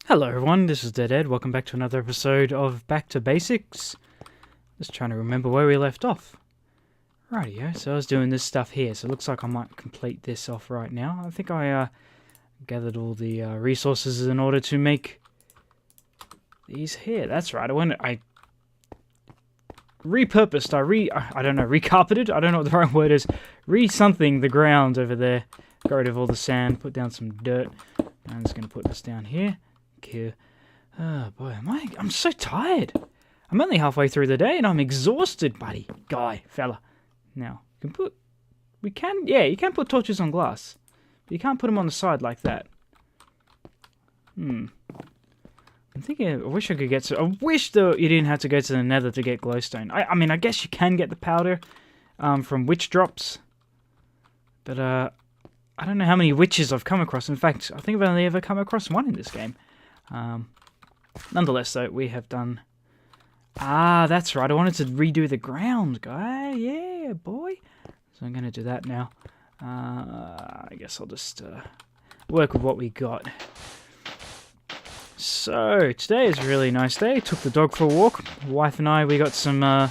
Hello everyone, this is Dead. Welcome back to another episode of Back to Basics. Just trying to remember where we left off. Rightio, so I was doing this stuff here, so it looks like I might complete this off right now. I think I gathered all the resources in order to make these here. That's right, I repurposed, recarpeted? I don't know what the right word is. Re-something the ground over there. Got rid of all the sand, put down some dirt. I'm just going to put this down here. Here. Oh boy, I'm so tired. I'm only halfway through the day and I'm exhausted, buddy. Fella. Now, you can put torches on glass. But you can't put them on the side like that. I'm thinking, I wish I wish though you didn't have to go to the nether to get glowstone. I mean, I guess you can get the powder from witch drops. But, I don't know how many witches I've come across. In fact, I think I've only ever come across one in this game. Nonetheless, though, we have done... that's right. I wanted to redo the ground, guy. Yeah, boy. So I'm going to do that now. I guess I'll just work with what we got. So, today is a really nice day. Took the dog for a walk. My wife and I, we got some I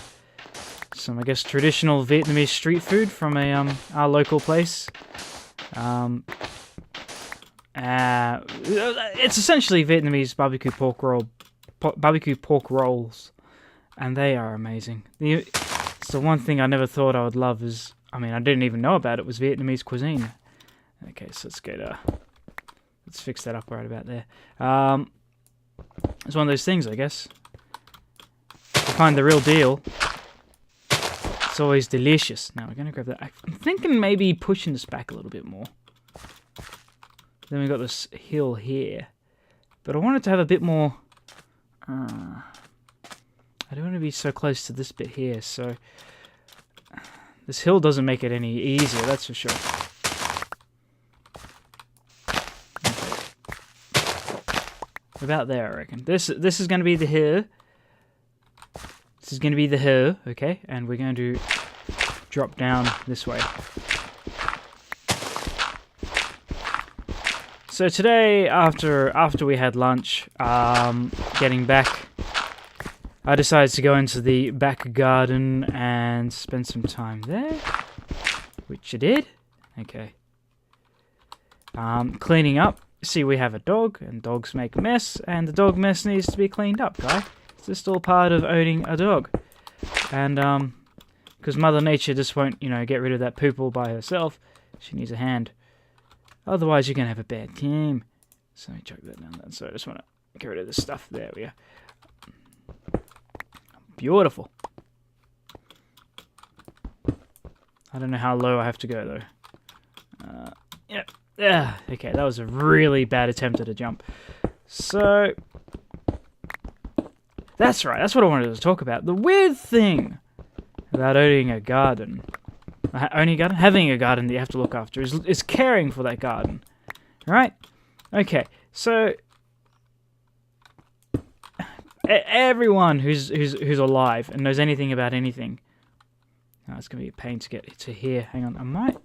guess, traditional Vietnamese street food from our local place. It's essentially Vietnamese barbecue pork rolls, and they are amazing. It's the one thing I never thought I would love is, I didn't even know about it was Vietnamese cuisine. Okay, so let's fix that up right about there. It's one of those things, I guess. If you find the real deal, it's always delicious. Now we're gonna grab that. I'm thinking maybe pushing this back a little bit more. Then we got this hill here, but I wanted to have a bit more. I don't want to be so close to this bit here, so this hill doesn't make it any easier. That's for sure. Okay. About there, I reckon. This is going to be the hill. This is going to be the hill, okay, and we're going to drop down this way. So today, after we had lunch, getting back, I decided to go into the back garden and spend some time there, which I did. Okay. Cleaning up. See, we have a dog, and dogs make a mess, and the dog mess needs to be cleaned up, guy. It's just all part of owning a dog. And, because Mother Nature just won't, get rid of that poop all by herself, she needs a hand. Otherwise, you're going to have a bad time. So let me chuck that down there. So I just want to get rid of this stuff. There we go. Beautiful. I don't know how low I have to go, though. Yep. Yeah. Okay, that was a really bad attempt at a jump. So, that's right. That's what I wanted to talk about. The weird thing about owning a garden... having a garden that you have to look after is caring for that garden, right? Okay, so everyone who's alive and knows anything about anything. Now it's gonna be a pain to get to here. Hang on, I might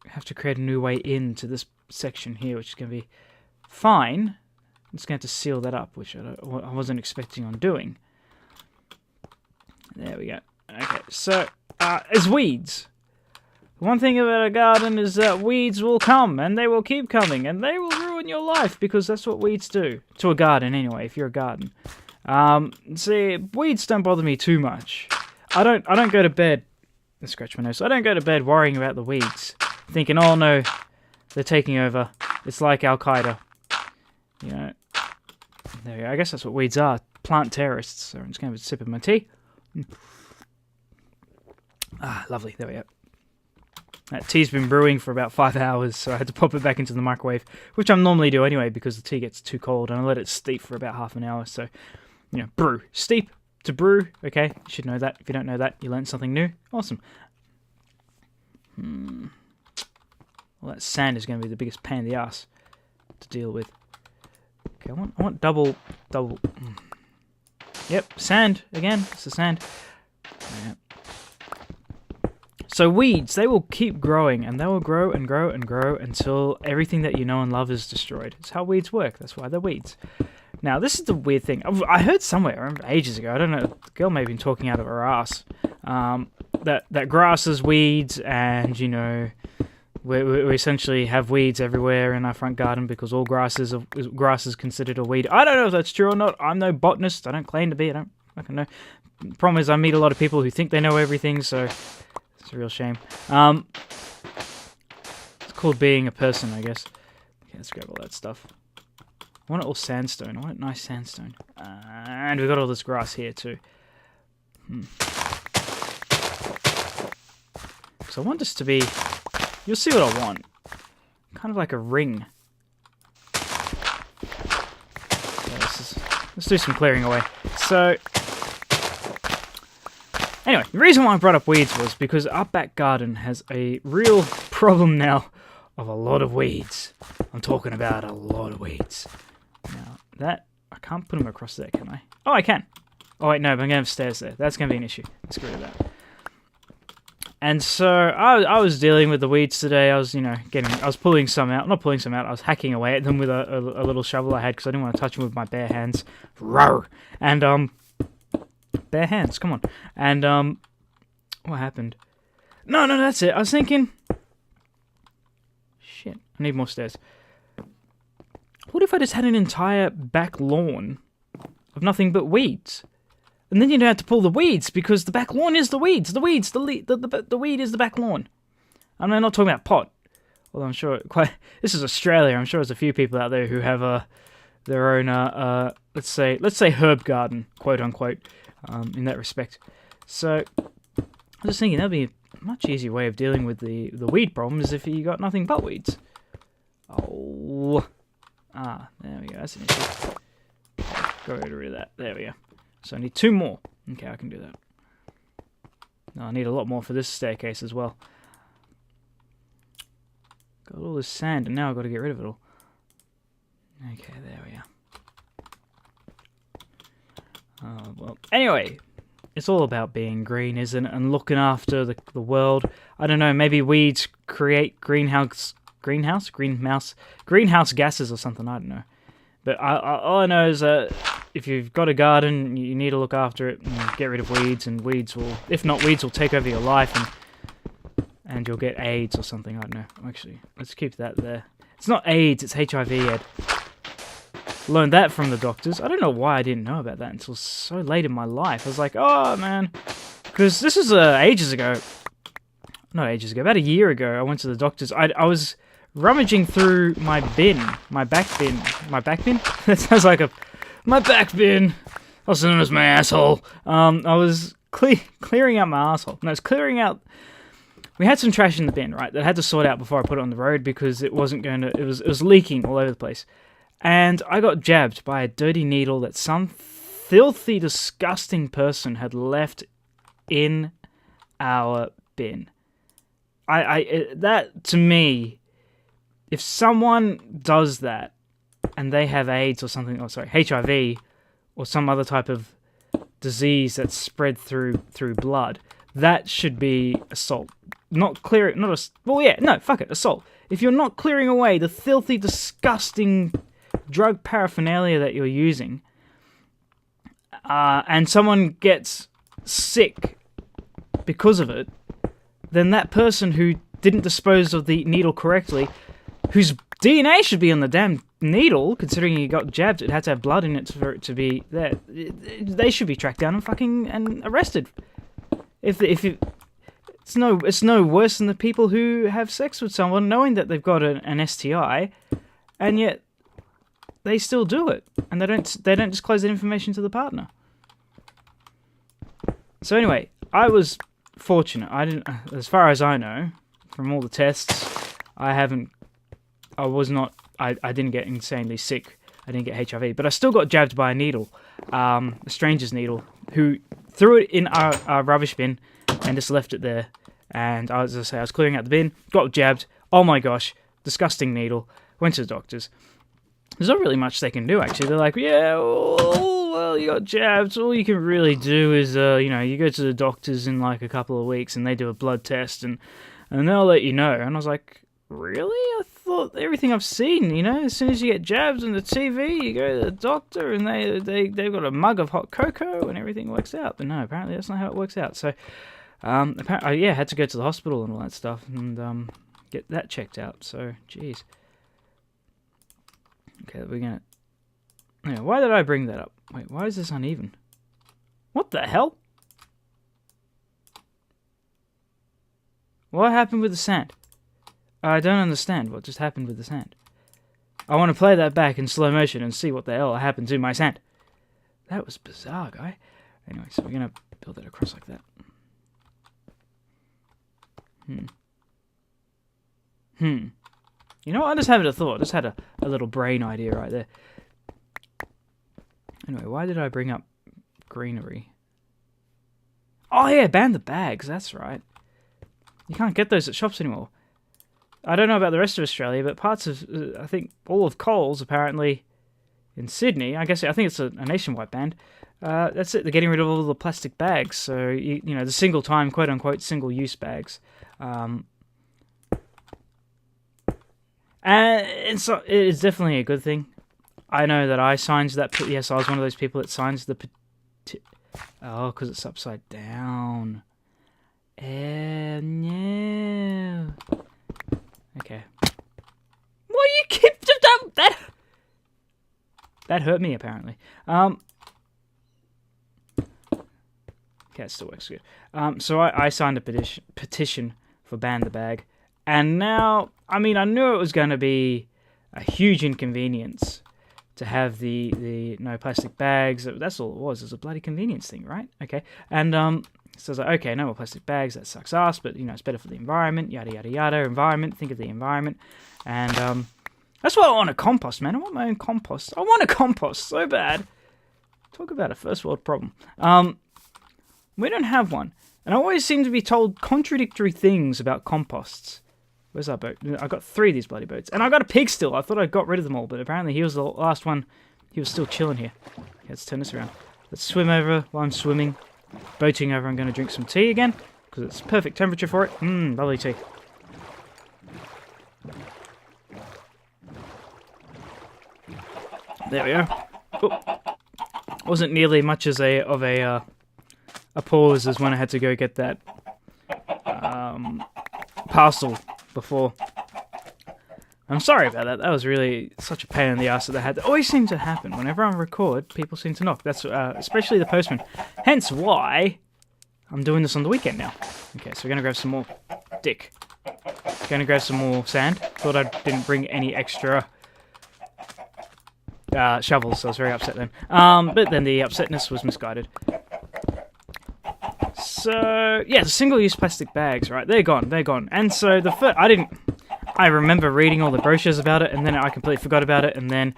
have to create a new way into this section here, which is gonna be fine. I'm just gonna have to seal that up, which I wasn't expecting on doing. There we go. Okay, so. Is weeds. One thing about a garden is that weeds will come, and they will keep coming, and they will ruin your life, because that's what weeds do. To a garden, anyway, if you're a garden. See, weeds don't bother me too much. I don't go to bed... Let's scratch my nose. I don't go to bed worrying about the weeds. Thinking, oh no, they're taking over. It's like Al-Qaeda. There we go. I guess that's what weeds are. Plant terrorists. So I'm just going to have a sip of my tea. Lovely. There we go. That tea's been brewing for about 5 hours, so I had to pop it back into the microwave, which I normally do anyway because the tea gets too cold, and I let it steep for about half an hour. So, brew. Steep to brew. Okay, you should know that. If you don't know that, you learned something new. Awesome. Well, that sand is going to be the biggest pain in the ass to deal with. Okay, I want double. Yep, sand again. It's the sand. Yep. So weeds, they will keep growing, and they will grow and grow and grow until everything that you know and love is destroyed. It's how weeds work. That's why they're weeds. Now, this is the weird thing. I heard somewhere, I remember ages ago, I don't know, the girl may have been talking out of her ass, that grass is weeds, and, you know, we essentially have weeds everywhere in our front garden because all grass is considered a weed. I don't know if that's true or not. I'm no botanist. I don't claim to be. I don't fucking know. The problem is I meet a lot of people who think they know everything, so it's a real shame. It's called being a person, I guess. Okay, let's grab all that stuff. I want it all sandstone. I want nice sandstone. And we've got all this grass here too. So I want this to be... You'll see what I want. Kind of like a ring. Okay, let's do some clearing away. So... Anyway, the reason why I brought up weeds was because our back garden has a real problem now of a lot of weeds. I'm talking about a lot of weeds. Now, that... I can't put them across there, can I? Oh, I can! Oh, wait, no, but I'm going to have stairs there. That's going to be an issue. Let's get rid of that. And so, I was dealing with the weeds today. I was, you know, I was pulling some out. Not pulling some out, I was hacking away at them with a little shovel I had because I didn't want to touch them with my bare hands. Row! And, bare hands, come on. And, what happened? No, that's it. I was thinking... Shit, I need more stairs. What if I just had an entire back lawn of nothing but weeds? And then you don't have to pull the weeds, because the back lawn is the weeds. The weed is the back lawn. I'm not talking about pot. Although I'm sure this is Australia. I'm sure there's a few people out there who have their own let's say herb garden, quote unquote, in that respect. So I was just thinking that'd be a much easier way of dealing with the weed problem is if you got nothing but weeds. Oh, there we go. That's an issue. Got rid of that. There we go. So I need 2 more. Okay, I can do that. No, I need a lot more for this staircase as well. Got all this sand, and now I've got to get rid of it all. Okay, there we are. Well, anyway, it's all about being green, isn't it? And looking after the world. I don't know, maybe weeds create greenhouse gases or something, I don't know. But all I know is that if you've got a garden, you need to look after it and get rid of weeds, and weeds will, if not, weeds will take over your life, and you'll get AIDS or something, I don't know. Actually, let's keep that there. It's not AIDS, it's HIV, Ed. Learned that from the doctors. I don't know why I didn't know about that until so late in my life. I was like, oh, man. Because this is ages ago. Not ages ago, about a year ago, I went to the doctors. I was rummaging through my back bin. My back bin? That sounds like my back bin. Also known as my asshole. I was clearing out my asshole. No, I was clearing out... We had some trash in the bin, right, that I had to sort out before I put it on the road because it wasn't going to... It was leaking all over the place. And I got jabbed by a dirty needle that some filthy, disgusting person had left in our bin. That, to me, if someone does that and they have AIDS or something, HIV or some other type of disease that's spread through blood, that should be assault. Assault. If you're not clearing away the filthy, disgusting drug paraphernalia that you're using, and someone gets sick because of it, then that person who didn't dispose of the needle correctly, whose DNA should be on the damn needle, considering he got jabbed, it had to have blood in it for it to be there. They should be tracked down and arrested. It's no worse than the people who have sex with someone knowing that they've got an STI, and yet they still do it, and they don't disclose that information to the partner. So anyway, I was fortunate. As far as I know, from all the tests, I didn't get insanely sick. I didn't get HIV, but I still got jabbed by a needle, a stranger's needle, who threw it in our rubbish bin and just left it there. And I was clearing out the bin, got jabbed. Oh my gosh, disgusting needle. Went to the doctors. There's not really much they can do, actually. They're like, yeah, well, you got jabs. All you can really do is, you know, you go to the doctors in like a couple of weeks and they do a blood test and they'll let you know. And I was like, really? I thought everything I've seen, you know, as soon as you get jabs on the TV, you go to the doctor and they've got a mug of hot cocoa and everything works out. But no, apparently that's not how it works out. So, apparently, yeah, I had to go to the hospital and all that stuff and get that checked out. So, jeez. Okay, we're gonna... Yeah, why did I bring that up? Wait, why is this uneven? What the hell? What happened with the sand? I don't understand what just happened with the sand. I want to play that back in slow motion and see what the hell happened to my sand. That was bizarre, guy. Anyway, so we're going to build it across like that. You know what? I just had a thought. I just had a little brain idea right there. Anyway, why did I bring up greenery? Oh yeah, ban the bags. That's right. You can't get those at shops anymore. I don't know about the rest of Australia, but parts of, I think, all of Coles, apparently, in Sydney, I think it's a nationwide ban. That's it, they're getting rid of all the plastic bags. So, you know, the single-time, quote-unquote, single-use bags. And so, it is definitely a good thing. I know that I signed that, yes, I was one of those people that signs the, oh, because it's upside down. No. Okay. What you keep that hurt me apparently. Okay, it still works good. So I signed a petition for ban the bag, and now I mean I knew it was going to be a huge inconvenience to have the no plastic bags. That's all it was. It was a bloody convenience thing, right? Okay, and so I was like, okay, no more plastic bags, that sucks ass, but, you know, it's better for the environment, yada, yada, yada, environment, think of the environment, and, that's why I want a compost, man. I want my own compost. I want a compost so bad. Talk about a first world problem. We don't have one, and I always seem to be told contradictory things about composts. Where's our boat? I got 3 of these bloody boats, and I got a pig still. I thought I got rid of them all, but apparently he was the last one. He was still chilling here. Okay, let's turn this around. Let's swim over while I'm swimming. Boating over, I'm going to drink some tea again, because it's perfect temperature for it. Lovely tea. There we go. Oh. Wasn't nearly much as a pause as when I had to go get that parcel before. I'm sorry about that. That was really such a pain in the ass that I had. That always seems to happen. Whenever I record, people seem to knock. That's especially the postman. Hence why I'm doing this on the weekend now. Okay, so we're going to grab some more dick. Going to grab some more sand. Thought I didn't bring any extra shovels, so I was very upset then. But then the upsetness was misguided. So, yeah, the single-use plastic bags, right? They're gone. They're gone. And so I remember reading all the brochures about it, and then I completely forgot about it, and then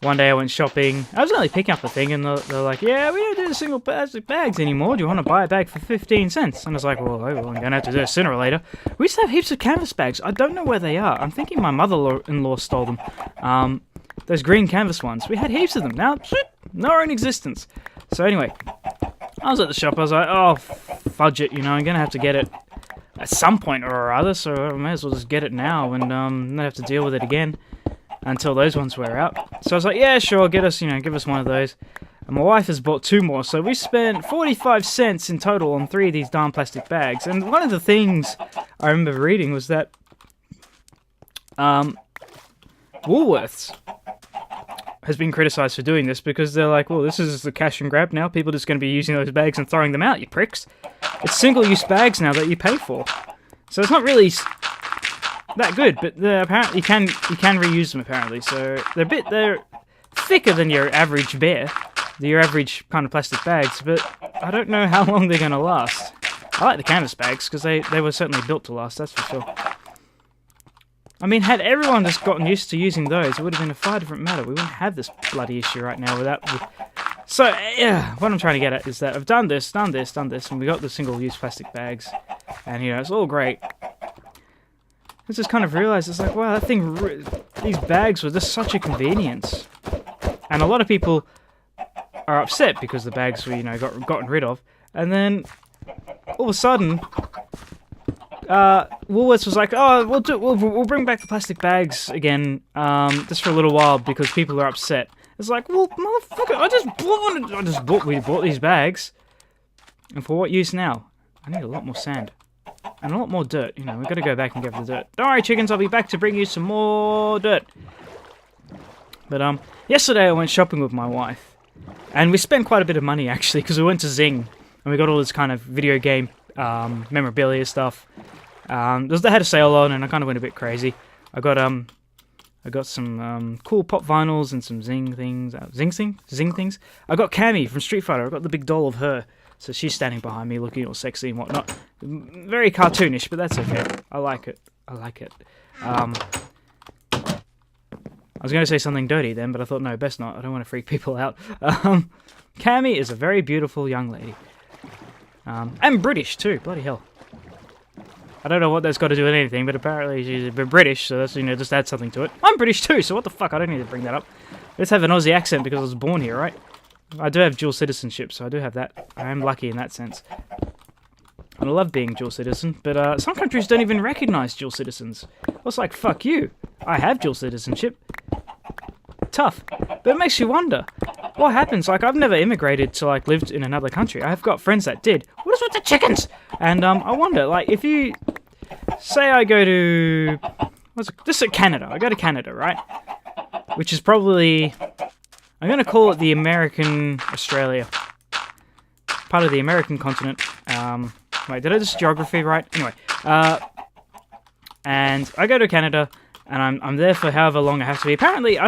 one day I went shopping. I was only picking up a thing, and they're like, yeah, we don't do the single plastic bags anymore. Do you want to buy a bag for 15 cents? And I was like, well, I'm going to have to do it sooner or later. We used to have heaps of canvas bags. I don't know where they are. I'm thinking my mother-in-law stole them. Those green canvas ones. We had heaps of them. Now, no in existence. So anyway, I was at the shop. I was like, oh, fudge it, you know, I'm going to have to get it at some point or other, so I may as well just get it now and not have to deal with it again until those ones wear out. So I was like, yeah, sure, give us one of those. And my wife has bought 2 more, so we spent 45 cents in total on 3 of these darn plastic bags. And one of the things I remember reading was that Woolworths has been criticised for doing this because they're like, well, this is the cash and grab now. People are just going to be using those bags and throwing them out, you pricks. It's single-use bags now that you pay for. So it's not really that good, but apparently you can reuse them, apparently. So they're thicker than your average bear, your average kind of plastic bags, but I don't know how long they're going to last. I like the canvas bags because they were certainly built to last, that's for sure. I mean, had everyone just gotten used to using those, it would have been a far different matter. We wouldn't have this bloody issue right now without... So, yeah, what I'm trying to get at is that I've done this, and we got the single-use plastic bags, and, you know, it's all great. I just kind of realised, it's like, wow, that thing... These bags were just such a convenience. And a lot of people are upset because the bags were, you know, gotten rid of. And then all of a sudden, Woolworths was like, "Oh, we'll bring back the plastic bags again, just for a little while because people are upset." It's like, well, motherfucker, we bought these bags, and for what use now? I need a lot more sand and a lot more dirt. You know, we've got to go back and get the dirt. Don't worry, chickens, I'll be back to bring you some more dirt. But yesterday I went shopping with my wife, and we spent quite a bit of money actually because we went to Zing and we got all this kind of video game memorabilia stuff. They had a sale on, and I kind of went a bit crazy. I got some cool pop vinyls and some Zing things. Zing things. I got Cammy from Street Fighter. I got the big doll of her, so she's standing behind me, looking all sexy and whatnot. Very cartoonish, but that's okay. I like it. I was going to say something dirty then, but I thought no, best not. I don't want to freak people out. Cammy is a very beautiful young lady, and British too. Bloody hell. I don't know what that's got to do with anything, but apparently she's a bit British, so that's, you know, just add something to it. I'm British too, so what the fuck? I don't need to bring that up. Let's have an Aussie accent because I was born here, right? I do have dual citizenship, so I do have that. I am lucky in that sense. And I love being dual citizen, but some countries don't even recognize dual citizens. I was like, fuck you. I have dual citizenship. Tough. But it makes you wonder, what happens? Like, I've never immigrated to, like, lived in another country. I've got friends that did. What is with the chickens? And I wonder, like, if you... Say I go to... This is Canada. I go to Canada, right? Which is probably... I'm going to call it the American Australia. Part of the American continent. Wait, did I just geography right? Anyway. And I go to Canada... And I'm there for however long I have to be. Apparently, I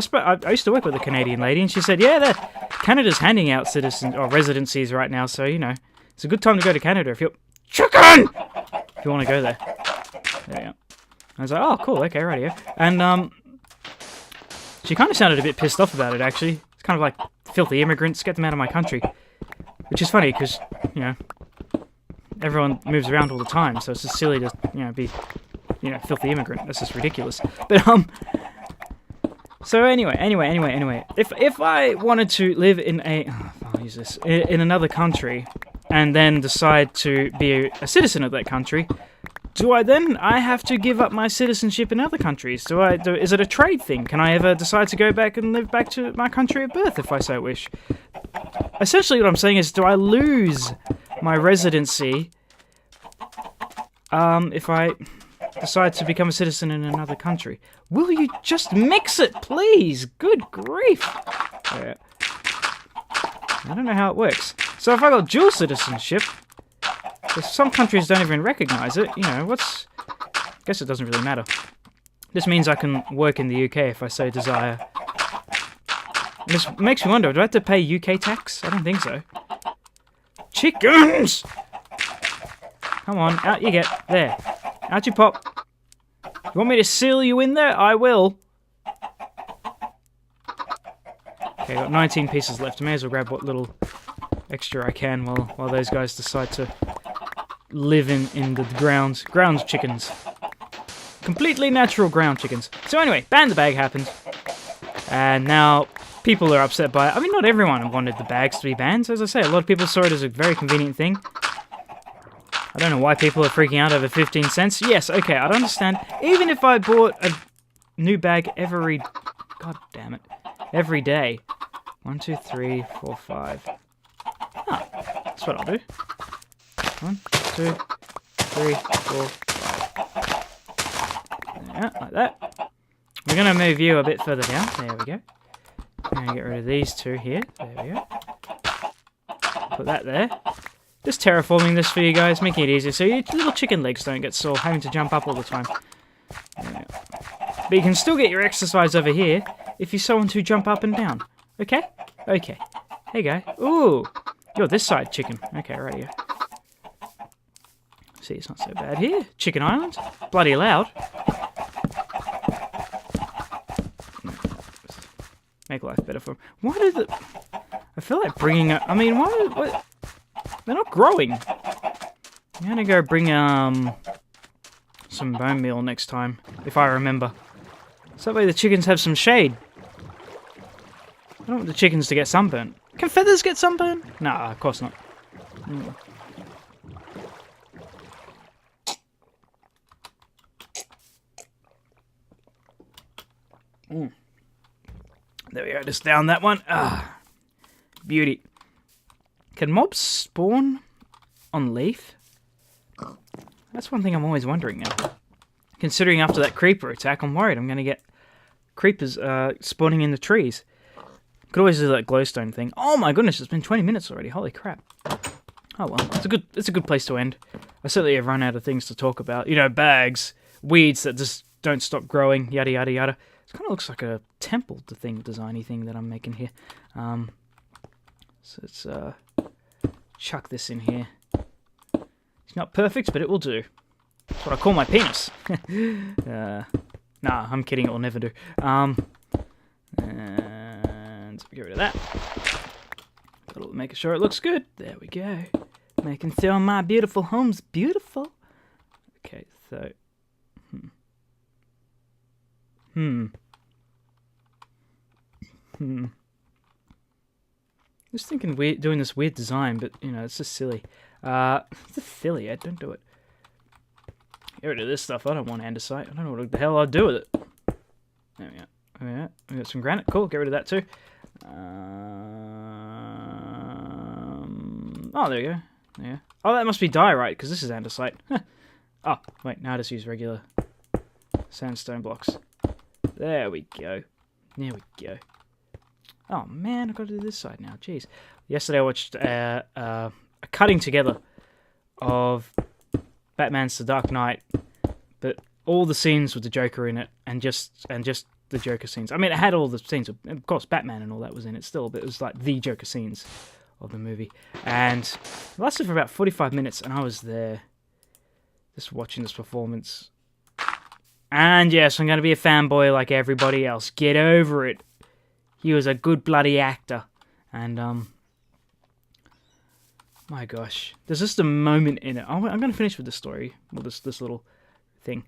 used to work with a Canadian lady, and she said, yeah, Canada's handing out citizen or residencies right now, so, you know, it's a good time to go to Canada if you're... Chicken! If you want to go there. There you go. I was like, oh, cool, okay, rightio. And, she kind of sounded a bit pissed off about it, actually. It's kind of like, filthy immigrants, get them out of my country. Which is funny, because, you know, everyone moves around all the time, so it's just silly to, you know, be... You know, filthy immigrant. That's just ridiculous. But so anyway. If I wanted to live in in another country, and then decide to be a citizen of that country, I have to give up my citizenship in other countries? Is it a trade thing? Can I ever decide to go back and live back to my country of birth if I so wish? Essentially, what I'm saying is, do I lose my residency if I decide to become a citizen in another country? Will you just mix it, please? Good grief. I don't know how it works. So if I got dual citizenship, if some countries don't even recognize it, you know, I guess it doesn't really matter. This means I can work in the UK if I so desire. This makes me wonder, do I have to pay UK tax? I don't think so. Chickens! Come on, out you get. There. Out you pop. You want me to seal you in there? I will. Okay, got 19 pieces left. I may as well grab what little extra I can while those guys decide to live in the ground chickens. Completely natural ground chickens. So anyway, ban the bag happened. And now people are upset by it. I mean, not everyone wanted the bags to be banned. As I say, a lot of people saw it as a very convenient thing. I don't know why people are freaking out over 15 cents. Yes, okay, I'd understand. Even if I bought a new bag every... God damn it. Every day. 1, 2, 3, 4, 5. Ah, that's what I'll do. 1, 2, 3, 4, 5. Yeah, like that. We're going to move you a bit further down. There we go. I'm going to get rid of these two here. There we go. Put that there. Just terraforming this for you guys, making it easier so your little chicken legs don't get sore, having to jump up all the time. Yeah. But you can still get your exercise over here if you so want to jump up and down. Okay? Okay. There you go. Ooh! You're this side, chicken. Okay, right here. See, it's not so bad here. Chicken Island. Bloody loud. Make life better for them. Why do the... I feel like bringing up... I mean, why... They're not growing. I'm gonna go bring some bone meal next time, if I remember. So that way the chickens have some shade. I don't want the chickens to get sunburnt. Can feathers get sunburn? Nah, of course not. There we go, just down that one. Ah, beauty. Can mobs spawn on leaf? That's one thing I'm always wondering now. Considering after that creeper attack, I'm worried I'm going to get creepers spawning in the trees. Could always do that glowstone thing. Oh my goodness, it's been 20 minutes already. Holy crap. Oh well, it's a good place to end. I certainly have run out of things to talk about. You know, bags, weeds that just don't stop growing, yada yada yada. It kind of looks like a temple designy thing that I'm making here. So let's chuck this in here. It's not perfect, but it will do. That's what I call my penis. Nah, I'm kidding. It will never do. And get rid of that. Gotta make sure it looks good. There we go. Making sure my beautiful home's beautiful. Okay, so. Just thinking weird, doing this weird design, but you know, it's just silly. It's just silly. Don't do it. Get rid of this stuff. I don't want andesite. I don't know what the hell I'd do with it. There we go. Yeah, we got some granite. Cool. Get rid of that too. Oh, there you go. Yeah. Oh, that must be diorite because this is andesite. Oh, wait. Now I just use regular sandstone blocks. There we go. There we go. Oh man, I've got to do this side now. Jeez. Yesterday I watched a cutting together of Batman's The Dark Knight, but all the scenes with the Joker in it, and just the Joker scenes. I mean, it had all the scenes, of course, Batman and all that was in it still, but it was like the Joker scenes of the movie. And it lasted for about 45 minutes, and I was there just watching this performance. And yes, I'm going to be a fanboy like everybody else. Get over it. He was a good bloody actor. And, my gosh. There's just a moment in it. I'm going to finish with the story. Well, this little thing.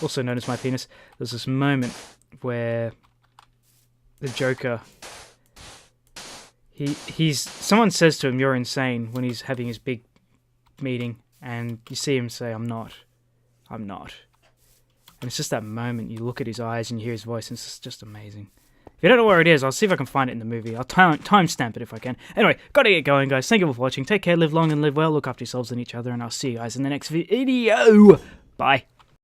Also known as my penis. There's this moment where the Joker... Someone says to him, "You're insane," when he's having his big meeting. And you see him say, "I'm not. I'm not." And it's just that moment. You look at his eyes and you hear his voice, and it's just amazing. If you don't know where it is, I'll see if I can find it in the movie. I'll timestamp it if I can. Anyway, gotta get going, guys. Thank you for watching. Take care, live long and live well. Look after yourselves and each other, and I'll see you guys in the next video. Bye.